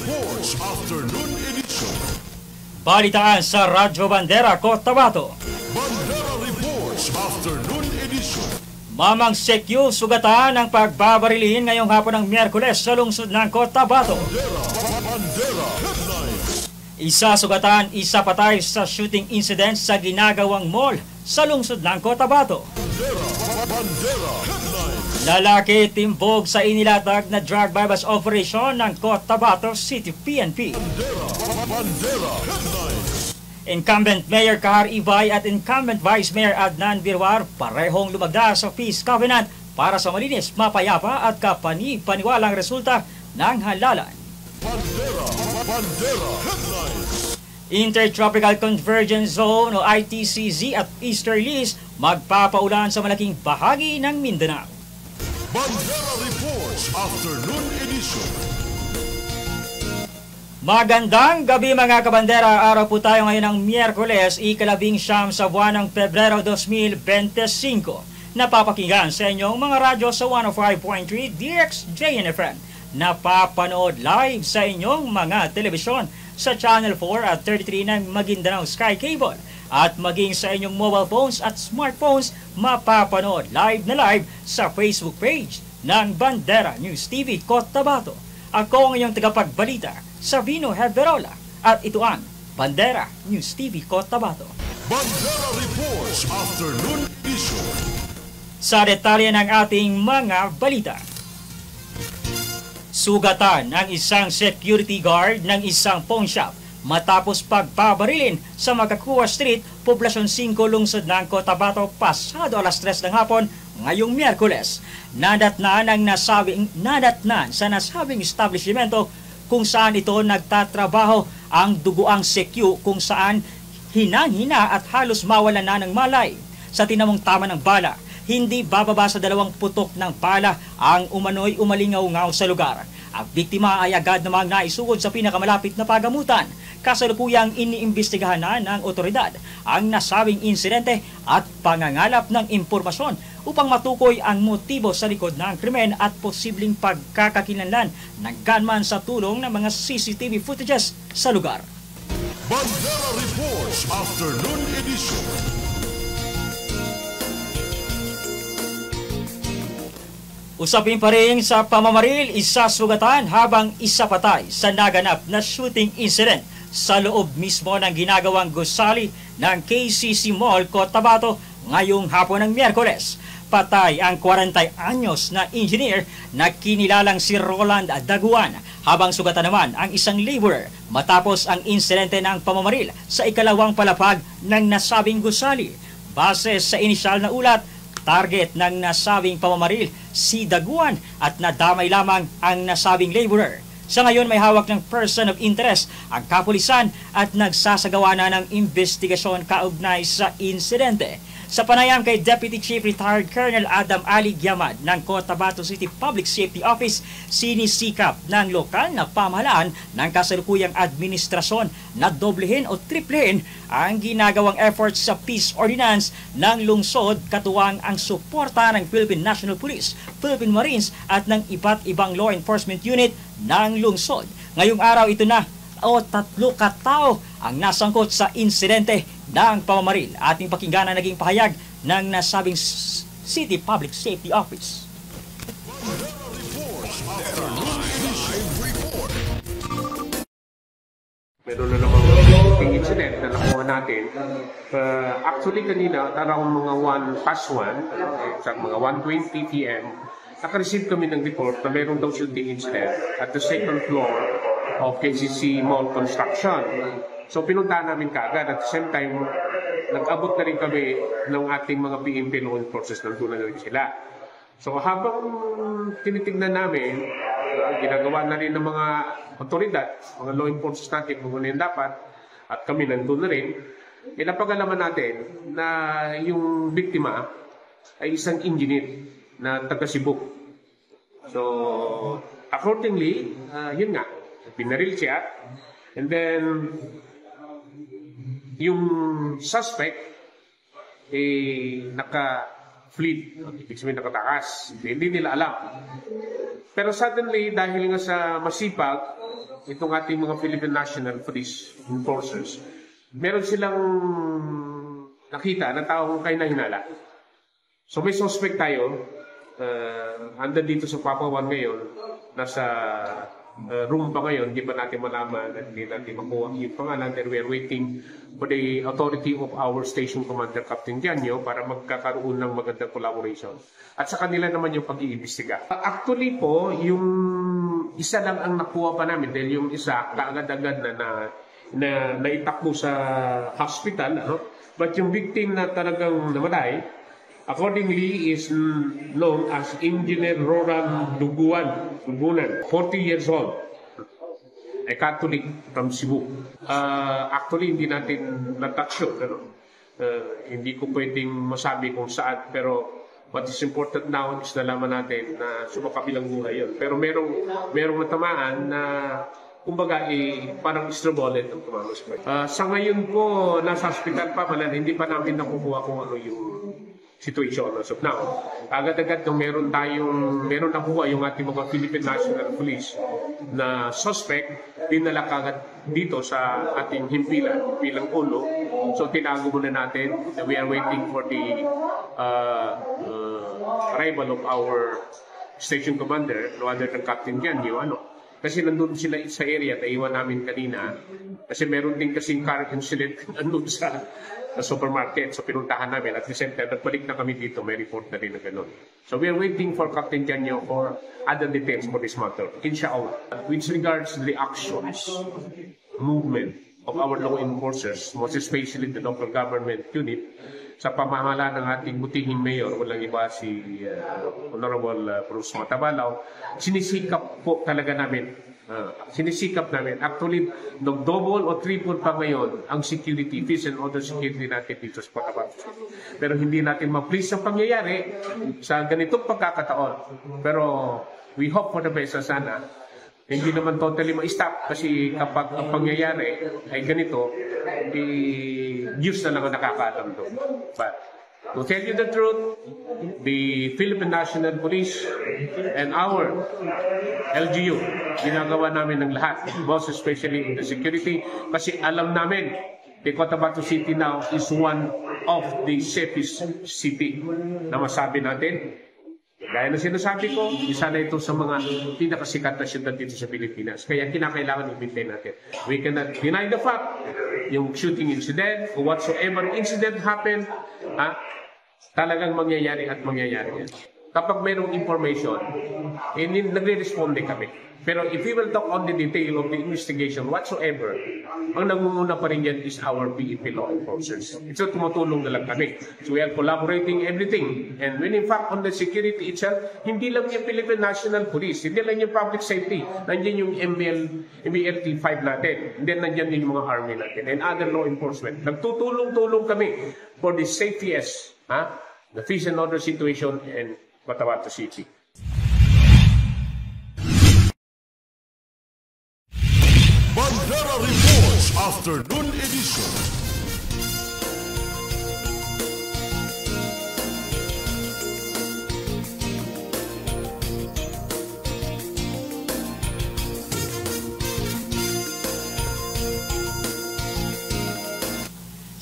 Reports Afternoon Edition. Balitaan sa Radyo Bandera, Cotabato. Bandera Reports Afternoon Edition. Mamang Sekyu sugatan ng pagbabarilin ngayong hapon ng Miyerkules sa lungsod ng Cotabato. Bandera Headlines. Isa sugatan, isa patay sa shooting incident sa ginagawang mall sa lungsod ng Cotabato. Bandera Headlines. Lalaki timbog sa inilatag na drug bypass operation ng Cotabato City PNP. Bandera Headlines. Incumbent Mayor Kahar Ibay at Incumbent Vice Mayor Adnan Birwar parehong lumagda sa Peace Covenant para sa malinis, mapayapa at kapani-paniwalang resulta ng halalan. Bandera Headlines. Intertropical Convergence Zone o ITCZ at Easterlies magpapaulan sa malaking bahagi ng Mindanao. Bandera Reports Afternoon Edition. Magandang gabi mga kabandera, araw po tayo ngayon ng Miyerkules, ika-19 sa buwan ng Pebrero 2025. Napapakinggan sa inyong mga radyo sa 105.3 DXJNFM. Napapanood live sa inyong mga telebisyon sa Channel 4 at 33 ng Maguindanao Sky Cable. At maging sa inyong mobile phones at smartphones, mapapanood live na live sa Facebook page ng Bandera News TV Cotabato. Ako ang inyong tagapagbalita, Sabino Heverola, at ito ang Bandera News TV Cotabato. Bandera Reports Afternoon Edition. Sa detalye ng ating mga balita. Sugatan ang isang security guard ng isang pawn shop matapos pagbabarilin sa Makakuwa Street, Poblasyon 5, lungsod ng Cotabato pasado alas 3 ng hapon ngayong Miyerkules. Nadatnan sa nasabing establishmento kung saan ito nagtatrabaho ang duguang Sekyu kung saan hinang-hina at halos mawalan na ng malay. Sa tinamong tama ng bala, hindi bababa sa 2 putok ng bala ang umano'y umalingaw-ngaw sa lugar. Ang biktima ay agad namang naisugod sa pinakamalapit na pagamutan. Kasalukuyang iniimbestigahan na ng otoridad ang nasabing insidente at pangangalap ng impormasyon upang matukoy ang motibo sa likod ng krimen at posibleng pagkakakilanlan ng gunman sa tulong ng mga CCTV footages sa lugar. Bandera Reports Afternoon Edition. Usapin pa rin sa pamamaril, isa sugatan habang isa patay sa naganap na shooting incident sa loob mismo ng ginagawang gusali ng KCC Mall, Cotabato ngayong hapon ng Miyerkules. Patay ang 40 anyos na engineer na kinilalang si Roland Daguan, habang sugatan naman ang isang laborer matapos ang insidente ng pamamaril sa ikalawang palapag ng nasabing gusali. Base sa inisyal na ulat, target ng nasabing pamamaril si Daguan at nadamay lamang ang nasabing laborer. Sa ngayon may hawak ng person of interest ang kapulisan at nagsasagawa na ng investigasyon kaugnay sa insidente. Sa panayam kay Deputy Chief Retired Colonel Adam Ali Giamad ng Cotabato City Public Safety Office, sinisikap ng lokal na pamahalaan ng kasalukuyang administrasyon na doblehin o triplehin ang ginagawang efforts sa peace ordinance ng lungsod, katuwang ang suporta ng Philippine National Police, Philippine Marines at ng iba't ibang law enforcement unit ng lungsod. Ngayong araw ito na 3 katao ang nasangkot sa insidente ng pamamaril. Ating pakinggan ang naging pahayag ng nasabing City Public Safety Office. Meron na namang shooting incident na nakuha natin. Actually kanina, around mga 1:01, sa mga 1:20 p.m., naka-receive kami ng report na meron daw shooting incident at the second floor of KCC Mall Construction. So pinuntahan namin kaagad. At the same time, nag-abot na rin kami ng ating mga PNP law enforcement, nandun na rin sila. So habang tinitignan namin, ginagawa na rin ng mga otoridad, mga law enforcement natin kung ano yung dapat, at kami nandun na rin, napag-alaman natin na yung biktima ay isang engineer na taga Cebu. So accordingly, yun nga, pinaril siya, and then yung suspect naka-fleet, ibig sabihin nakatakas, hindi nila alam. Pero suddenly, dahil nga sa masipag itong ating mga Philippine National Police Enforcers, meron silang nakita na taong kayo na hinala. So may suspect tayo, anda dito sa Papawan ngayon, nasa room pa ngayon, hindi pa natin malaman at hindi natin makuha yung pangalan. We are waiting for the authority of our station commander, Captain Janyo, para magkakaroon ng magandang collaboration. At sa kanila naman yung pag-iimbestiga. Actually po, yung isa lang ang nakuha pa namin dahil yung isa kaagad-agad na naitakbo sa hospital. But yung victim na talagang namatay, accordingly is known as Engineer Roran Dugunan, 40 years old, a Catholic from Cebu. Actually, hindi natin na-touch yun. Hindi ko pwedeng masabi kung saan, pero what is important now is nalaman natin na sumakabilang buhay yun. Pero merong natamaan na kumbaga, parang istrobolet ang tumama sa sa ngayon po, nasa hospital pa, hindi pa namin nakukuha kung ano yung situation as of now. Agad-agad nung meron nakuha yung ating mga Philippine National Police na suspect, dinala kagad dito sa ating himpilan bilang ulo. So tinago muna natin. We are waiting for the arrival of our station commander, no other than Captain Janyo. Kasi nandun sila sa area, naiwan namin kanina. Kasi meron din kasing car incident nandun sa supermarket. So pinuntahan namin. At the same time, nagbalik na kami dito. May report na rin na gano'n. So we are waiting for Captain Janyo for other details for this matter. Inshallah. With regards to the actions, movement of our law enforcers, most especially the local government unit, sa pamahalaan ng ating butihing mayor, walang iba si Honorable Bruce Matabalaw, sinisikap po talaga namin. Actually, nag-double o triple pa ngayon ang security, peace and order security natin dito sa Cotabato. Pero hindi natin ma-please ang pangyayari sa ganitong pagkakataon. Pero we hope for the best sana. Hindi naman totally ma-stop kasi kapag ang pangyayari ay ganito, Diyos na lang ang nakakaalam doon. But to tell you the truth, the Philippine National Police and our LGU, ginagawa namin ng lahat, most especially in the security, kasi alam namin, the Cotabato City now is one of the safest city na masabi natin. Gaya na sinasabi ko, isa na ito sa mga pinakasikat na siyudad dito sa Pilipinas. Kaya kinakailangan i-maintain natin. We cannot deny the fact, yung shooting incident, or whatsoever incident happened, talagang mangyayari at mangyayari yan. Kapag mayroong information, nagre-responde kami. Pero if we will talk on the detail of the investigation whatsoever, ang nangunguna pa rin yan is our PEP law enforcers. So tumutulong na lang kami. So we are collaborating everything. And when in fact on the security itself, hindi lang yung Philippine National Police, hindi lang yung public safety, nandiyan yung MBLT 5 natin, and then nandiyan din yung mga army natin, and other law enforcement. Nagtutulong-tulong kami for the safest, the peace and order situation in Cotabato City. Bandera Reports Afternoon Edition.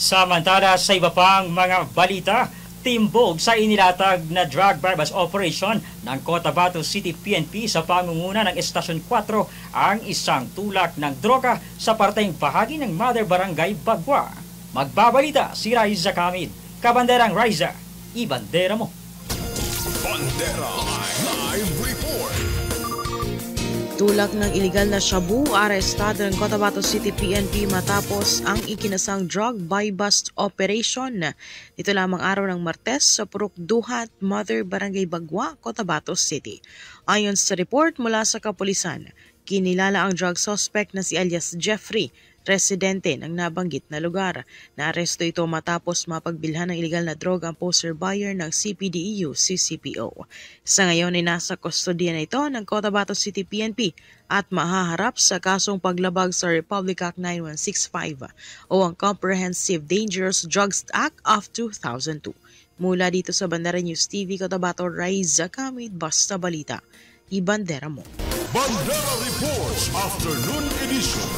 Samantala sa iba pang mga balita, timbog sa inilatag na drug bypass operation ng Cotabato City PNP sa pangunguna ng Estasyon 4 ang isang tulak ng droga sa parteng bahagi ng Mother Barangay Bagwa. Magbabalita si Raiza Kamid. Kabanderang Raiza, ibandera mo. Bandera Live Report. Tulak ng iligal na shabu, arestado ng Cotabato City PNP matapos ang ikinasang drug buy-bust operation. Ito lamang araw ng Martes sa Purok Duhat, Mother Barangay Bagwa, Cotabato City. Ayon sa report mula sa kapulisan, kinilala ang drug suspect na si alias Jeffrey, residente ng nabanggit na lugar. Naaresto ito matapos mapagbilhan ng iligal na droga ang poster buyer ng CPDEU CCPO. Sa ngayon ay nasa kustodiya na ito ng Cotabato City PNP at mahaharap sa kasong paglabag sa Republic Act 9165 o ang Comprehensive Dangerous Drugs Act of 2002. Mula dito sa Bandera News TV Cotabato, Raiza Kamid, Basta Balita. Ibandera mo. Bandera Reports Afternoon Edition.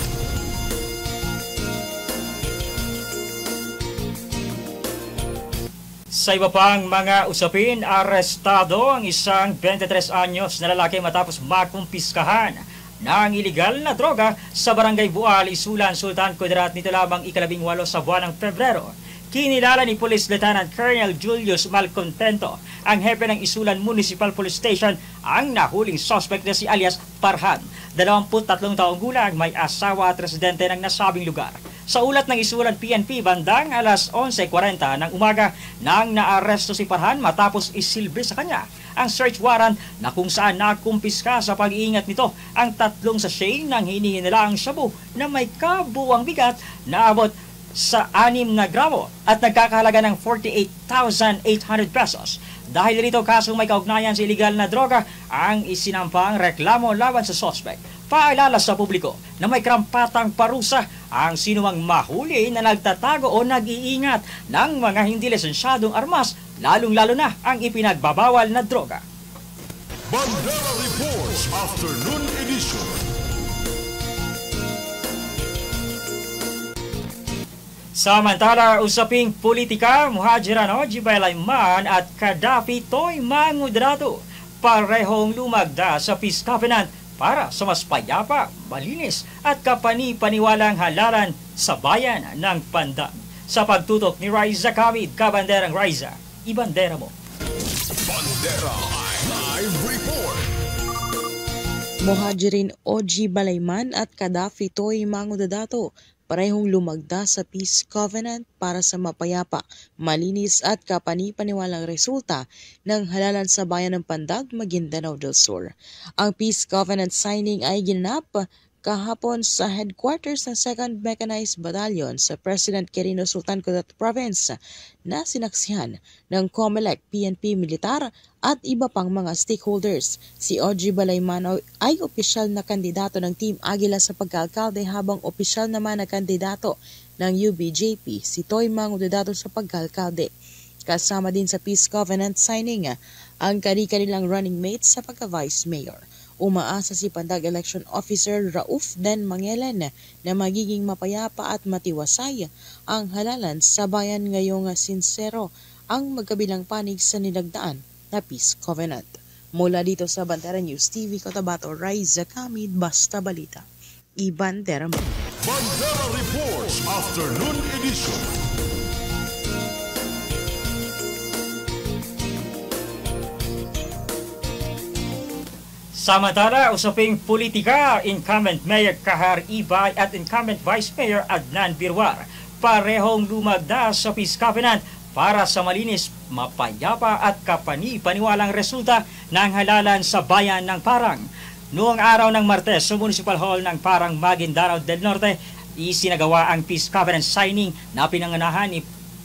Sa iba pang mga usapin, arestado ang isang 23 anyos na lalaki matapos makumpiskahan ng iligal na droga sa Barangay Bual, Isulan, Sultan Kudarat nito lamang ika-18 sa buwan ng Pebrero. Kinilala ni Police Lieutenant Colonel Julius Malcontento, ang hepe ng Isulan Municipal Police Station, ang nahuling suspect na si alias Parhan. 23 taong gulang, may asawa at residente ng nasabing lugar. Sa ulat ng Isulan PNP, bandang alas 11:40 ng umaga nang naaresto si Parhan matapos isilbi sa kanya ang search warrant na kung saan nakumpiska sa pag-iingat nito ang 3 sachet ng hinihinalaang shabu na may kabuuang bigat na abot sa 6 na gramo at nagkakahalaga ng 48,800 pesos. Dahil rito kasong may kaugnayan sa iligal na droga ang isinampang reklamo laban sa suspect. Paalala sa publiko na may karampatang parusa ang sinumang mahuli na nagtatago o nag-iingat ng mga hindi lisensyadong armas, lalong-lalo na ang ipinagbabawal na droga. Bandera Reports Afternoon Edition. Samantala, usaping politika, Muhajiran Oji Balayman at Gaddafi Toy Mangudrato parehong lumagda sa Peace Covenant para sa mas payapa, malinis at kapani-paniwalang halalan sa bayan ng Pandan. Sa pagtutok ni Riza Kamid, Kabanderang Riza, ibandera mo. Bandera Live Report. Muhajirin Oji Balayman at Gaddafi Toy Mangudrato parehong lumagda sa Peace Covenant para sa mapayapa, malinis at kapani-paniwalang resulta ng halalan sa bayan ng Pandan, Maguindanao del Sur. Ang Peace Covenant signing ay ginanap kahapon sa headquarters ng 2nd Mechanized Battalion sa President Quirino Sultan Kudarat Province na sinaksihan ng COMELEC, PNP Militar at iba pang mga stakeholders. Si Oji Balayman ay opisyal na kandidato ng Team Agila sa pagkaalkalde habang opisyal naman na kandidato ng UBJP si Toy Mangudrato sa pagkaalkalde. Kasama din sa Peace Covenant signing ang kani-kanilang running mates sa pagka-Vice Mayor. Umaasa si Pandag Election Officer Rauf Den Mangelen na magiging mapayapa at matiwasay ang halalan sa bayan ngayong sinsero ang magkabilang panig sa nilagdaan na Peace Covenant. Mula dito sa Bandera News TV, Cotabato, Riza Kamid, Basta Balita. Ibandera mo. Bandera Reports Afternoon Edition. Samantala, usaping politika, incumbent Mayor Kahar Ibay at incumbent Vice Mayor Adnan Birwar parehong lumagda sa Peace Covenant para sa malinis, mapayapa at kapani-paniwalang resulta ng halalan sa bayan ng Parang. Noong araw ng Martes sa Municipal Hall ng Parang, Maguindanao del Norte, isinagawa ang Peace Covenant signing na pinanganahan ni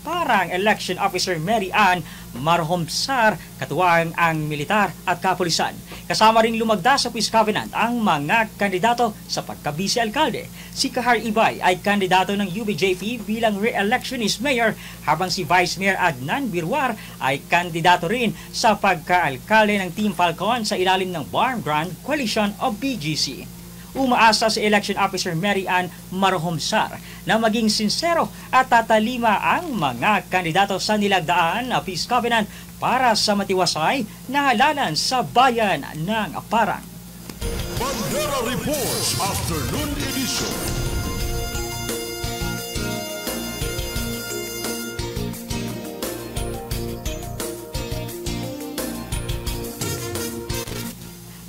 Parang Election Officer Mary Ann Marhomsar, katuwang ang militar at kapulisan. Kasama ring lumagda sa Peace Covenant ang mga kandidato sa pagka-vice-alkalde. Si Kahar Ibay ay kandidato ng UBJP bilang re-electionist mayor, habang si Vice Mayor Adnan Birwar ay kandidato rin sa pagka-alkalde ng Team Falcon sa ilalim ng Barn Grand Coalition o BGC. Umaasa si Election Officer Mary Ann Marhomsar na maging sinsero at tatalima ang mga kandidato sa nilagdaan na Peace Covenant para sa matiwasay na halalan sa bayan ng Parang. Bandera Reports Afternoon Edition.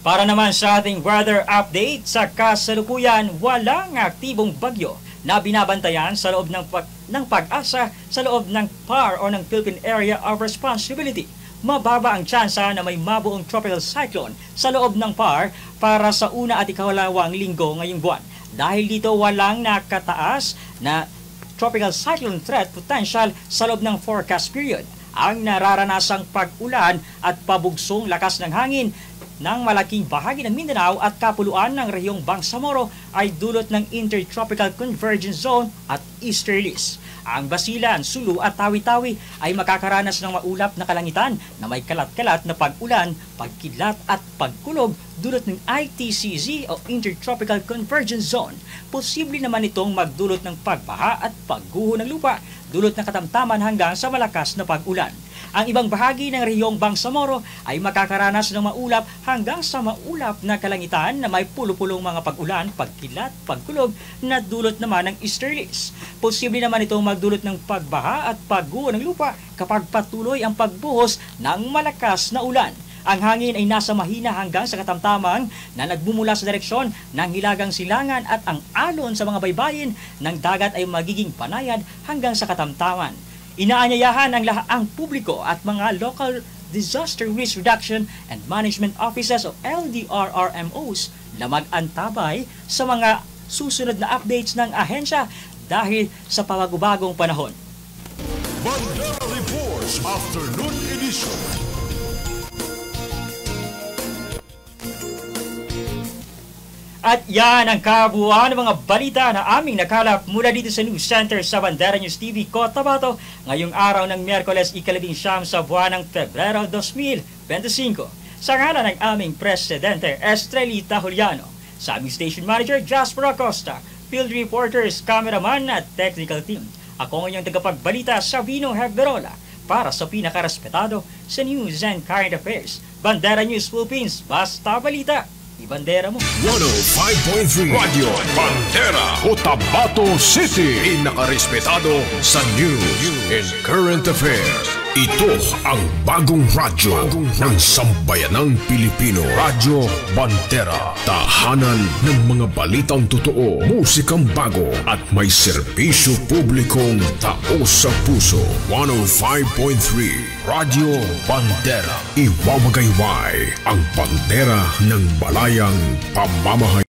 Para naman sa ating weather update, sa kasalukuyan, walang aktibong bagyo na binabantayan sa loob ng pag-asa sa loob ng PAR o ng Philippine Area of Responsibility. Mababa ang tsansa na may mabuong tropical cyclone sa loob ng PAR para sa una at ikalawang linggo ngayong buwan. Dahil dito walang nakataas na tropical cyclone threat potential sa loob ng forecast period. Ang nararanasang pag-ulan at pabugsong lakas ng hangin ng malaking bahagi ng Mindanao at kapuluan ng rehiyong Bangsamoro ay dulot ng Intertropical Convergence Zone at Easterlies. Ang Basilan, Sulu at Tawi-Tawi ay makakaranas ng maulap na kalangitan na may kalat-kalat na pag-ulan, pagkidlat at pagkulog dulot ng ITCZ o Intertropical Convergence Zone. Posible naman itong magdulot ng pagbaha at pagguho ng lupa, dulot ng katamtaman hanggang sa malakas na pag-ulan. Ang ibang bahagi ng rehiyong Bangsamoro ay makakaranas ng maulap hanggang sa maulap na kalangitan na may pulo-pulong mga pag-ulan, pagkilat, pagkulog na dulot naman ng easterlies. Posible naman itong magdulot ng pagbaha at pagguho ng lupa kapag patuloy ang pagbuhos ng malakas na ulan. Ang hangin ay nasa mahina hanggang sa katamtamang na nagmumula sa direksyon ng Hilagang Silangan at ang alon sa mga baybayin ng dagat ay magiging panayad hanggang sa katamtaman. Inaanyayahan ang publiko at mga local Disaster Risk Reduction and Management Offices o LDRRMOs na mag-antabay sa mga susunod na updates ng ahensya dahil sa pabagong panahon. Bandera Reports Afternoon Edition. At yan ang kabuuan ng mga balita na aming nakalap mula dito sa News Center sa Bandera News TV, Cotabato, ngayong araw ng Miyerkules, ika-19 sa buwan ng Pebrero 2025. Sa ngalan ng aming Presidente Estrelita Juliano, sa aming Station Manager Jasper Acosta, Field Reporters, Cameraman at Technical Team. Ako ang inyong tagapagbalita Sabino Hebderola para sa pinakarespetado sa News and Current Affairs. Bandera News Philippines, basta balita. Ibandera mo. 105.3 Radio Bandera, Cotabato City. Inakarespetado sa news and current affairs. Ito ang bagong radyo ng sambayanang Pilipino. Radyo Bandera. Tahanan ng mga balitang totoo, musikang bago at may serbisyo publikong tao sa puso. 105.3 Radio Bandera. Iwawagayway ang bandera ng balayang pamamahay.